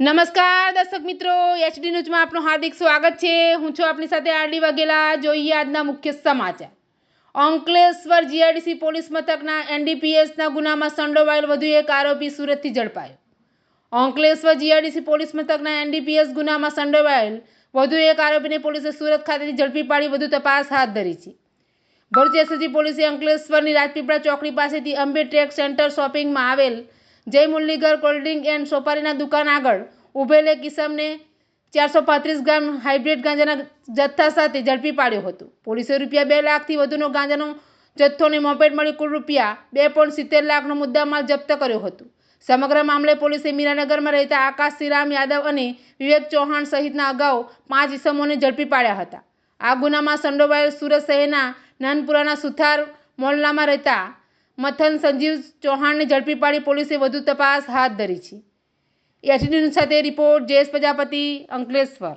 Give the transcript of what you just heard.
નમસ્કાર દર્શક મિત્રો, એચડી ન્યૂઝમાં આપનું હાર્દિક સ્વાગત છે। હું છું આપની સાથે આરડી વાઘેલા। જોઈએ આજના મુખ્ય સમાચાર। અંકલેશ્વર જીઆઈડીસી પોલીસ મથકના એનડીપીએસના ગુનામાં સંડોવાયેલ વધુ એક આરોપી સુરતથી ઝડપાયો। અંકલેશ્વર જીઆઈડીસી પોલીસ મથકના એનડીપીએસ ગુનામાં સંડોવાયેલ વધુ એક આરોપીને પોલીસે સુરત ખાતેથી ઝડપી પાડી વધુ તપાસ હાથ ધરી છે। ભરૂચ એસઓજી પોલીસે અંકલેશ્વરની રાજપીપળા ચોકડી પાસેથી અંબે ટ્રેડ સેન્ટર શોપિંગમાં આવેલ જય મુરલીધર કોલ્ડ્રિંક એન્ડ સોપારીના દુકાન આગળ ઉભેલ એક ઇસમને 435 ગ્રામ હાઇબ્રિડ ગાંજાના જથ્થા સાથે ઝડપી પાડ્યો હતો। પોલીસે રૂપિયા 2 લાખથી વધુનો ગાંજાનો જથ્થો અને મોપેડ મળી કુલ રૂપિયા 2.70 લાખનો મુદ્દામાલ જપ્ત કર્યો હતો। સમગ્ર મામલે પોલીસે મીરાનગરમાં રહેતા આકાશ શ્રીરામ યાદવ અને વિવેક ચૌહાણ સહિતના અગાઉ 5 ઇસમોને ઝડપી પાડ્યા હતા। આ ગુનામાં સંડોવાયેલ સુરત શહેરના નાનપુરાના સુથાર મોહલ્લામાં રહેતા મથન સંજીવ ચૌહાણને ઝડપી પાડી પોલીસે વધુ તપાસ હાથ ધરી છે। એચડી ન્યૂઝ સાથે રિપોર્ટ જયેશ પ્રજાપતિ, અંકલેશ્વર।